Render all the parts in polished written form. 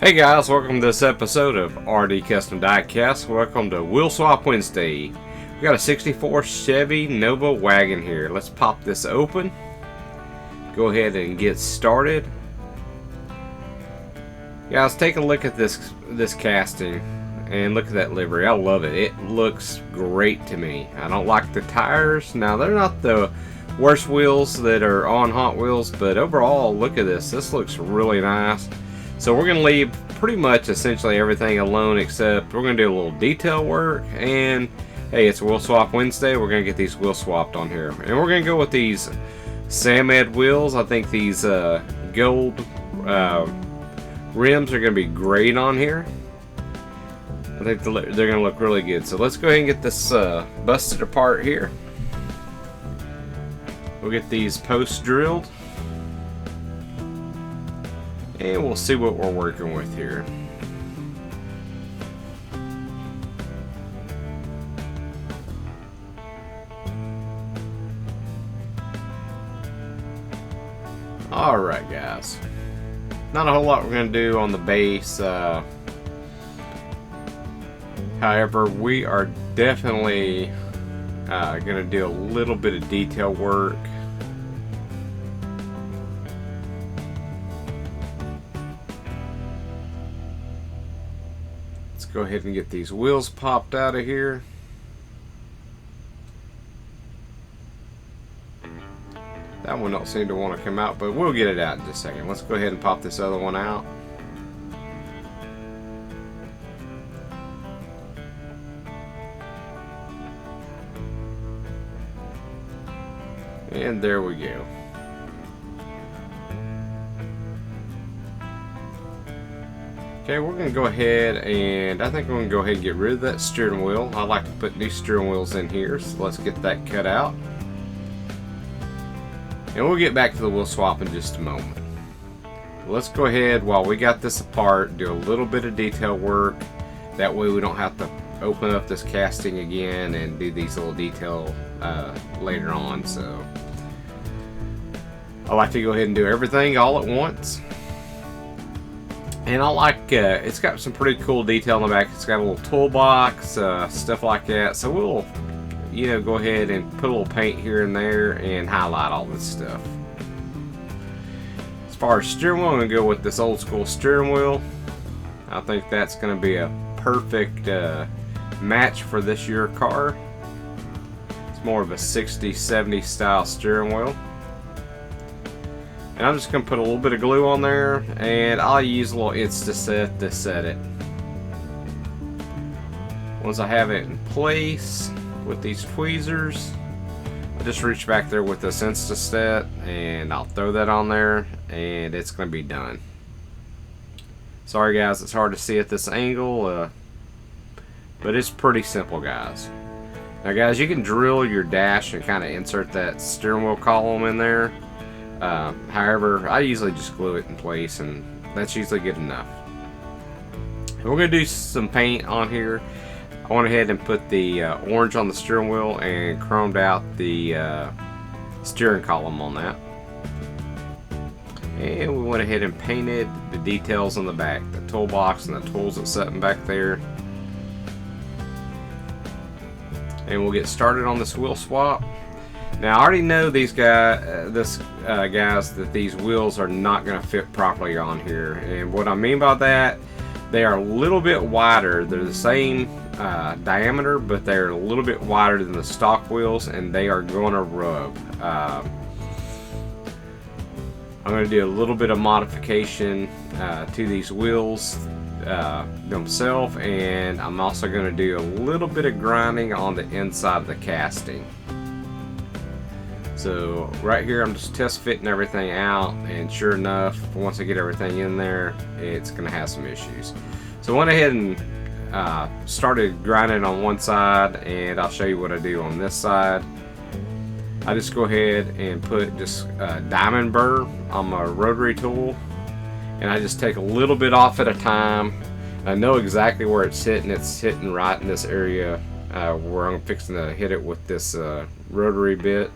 Hey guys, welcome to this episode of RD Custom Diecast. Welcome to Wheel Swap Wednesday. We got a 64 Chevy Nova wagon here. Let's pop this open. Go ahead and get started. Guys, take a look at this casting and look at that livery. I love it. It looks great to me. I don't like the tires. Now, they're not the worst wheels that are on Hot Wheels, but overall, look at this. This looks really nice. So we're going to leave pretty much essentially everything alone, except we're going to do a little detail work. And hey, it's Wheel Swap Wednesday. We're going to get these wheels swapped on here. And we're going to go with these Samed wheels. I think these gold rims are going to be great on here. I think they're going to look really good. So let's go ahead and get this busted apart here. We'll get these posts drilled. And we'll see what we're working with here. Alright guys. Not a whole lot we're going to do on the base. However, we are definitely going to do a little bit of detail work. Go ahead and get these wheels popped out of here. That one don't seem to want to come out, but we'll get it out in just a second. Let's go ahead and pop this other one out. And there we go. Okay, we're going to go ahead and I think we're going to go ahead and get rid of that steering wheel. I like to put new steering wheels in here, so let's get that cut out. And we'll get back to the wheel swap in just a moment. Let's go ahead, while we got this apart, do a little bit of detail work. That way we don't have to open up this casting again and do these little detail later on. So I like to go ahead and do everything all at once. And I like, it's got some pretty cool detail in the back. It's got a little toolbox, stuff like that. So we'll, go ahead and put a little paint here and there and highlight all this stuff. As far as steering wheel, I'm going to go with this old school steering wheel. I think that's going to be a perfect match for this year car. It's more of a 60s, 70s style steering wheel. And I'm just going to put a little bit of glue on there, and I'll use a little Insta-Set to set it. Once I have it in place with these tweezers, I just reach back there with this Insta-Set and I'll throw that on there and it's going to be done. Sorry guys, it's hard to see at this angle, but it's pretty simple guys. Now guys, you can drill your dash and kind of insert that steering wheel column in there. However, I usually just glue it in place and that's usually good enough. We're going to do some paint on here. I went ahead and put the orange on the steering wheel and chromed out the steering column on that. And we went ahead and painted the details on the back, the toolbox and the tools that's sitting back there. And we'll get started on this wheel swap. Now I already know these guys, that these wheels are not going to fit properly on here, and what I mean by that, they are a little bit wider. They're the same diameter, but they're a little bit wider than the stock wheels, and they are going to rub. I'm going to do a little bit of modification to these wheels themselves, and I'm also going to do a little bit of grinding on the inside of the casting. So right here I'm just test fitting everything out, and sure enough, once I get everything in there, it's going to have some issues. So I went ahead and started grinding on one side, and I'll show you what I do on this side. I just go ahead and put just diamond burr on my rotary tool, and I just take a little bit off at a time. I know exactly where it's hitting. It's hitting right in this area where I'm fixing to hit it with this rotary bit.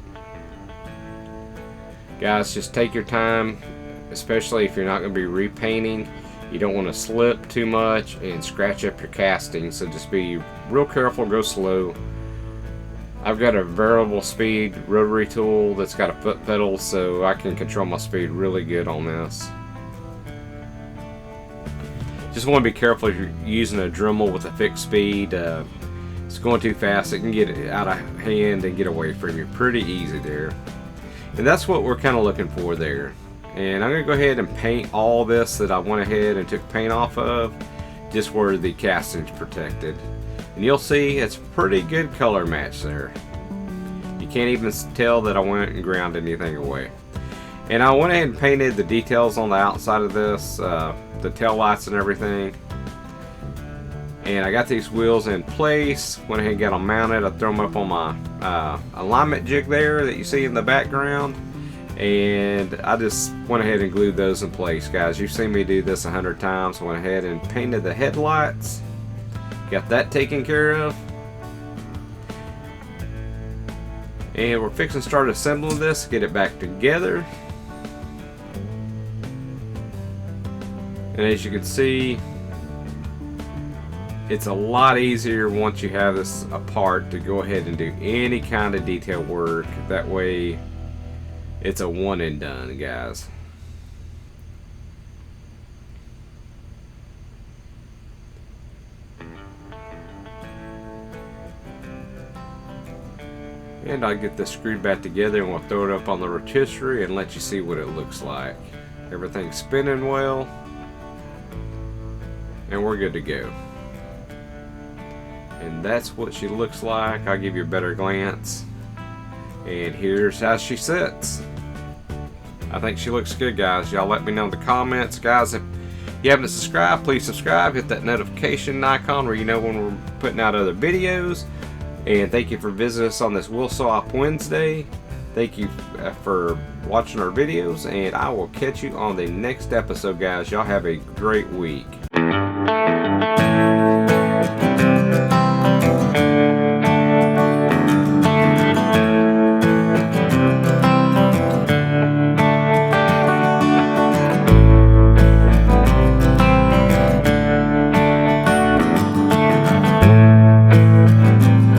Guys, just take your time, especially if you're not going to be repainting. You don't want to slip too much and scratch up your casting, so just be real careful, go slow. I've got a variable speed rotary tool that's got a foot pedal, so I can control my speed really good on this. Just want to be careful if you're using a Dremel with a fixed speed. It's going too fast, it can get out of hand and get away from you pretty easy there. And that's what we're kind of looking for there. And I'm going to go ahead and paint all this that I went ahead and took paint off of, just where the casting's protected. And you'll see it's a pretty good color match there. You can't even tell that I went and ground anything away. And I went ahead and painted the details on the outside of this, the tail lights and everything. And I got these wheels in place, went ahead and got them mounted. I threw them up on my alignment jig there that you see in the background. And I just went ahead and glued those in place, guys. You've seen me do this 100 times. Went ahead and painted the headlights. Got that taken care of. And we're fixing to start assembling this, get it back together. And as you can see, it's a lot easier once you have this apart to go ahead and do any kind of detail work. That way it's a one and done, guys. And I'll get this screwed back together and we'll throw it up on the rotisserie and let you see what it looks like. Everything's spinning well. And we're good to go. And that's what she looks like. I'll give you a better glance. And here's how she sits. I think she looks good, guys. Y'all let me know in the comments. Guys, if you haven't subscribed, please subscribe. Hit that notification icon where you know when we're putting out other videos. And thank you for visiting us on this Wheel Saw Off Wednesday. Thank you for watching our videos. And I will catch you on the next episode, guys. Y'all have a great week.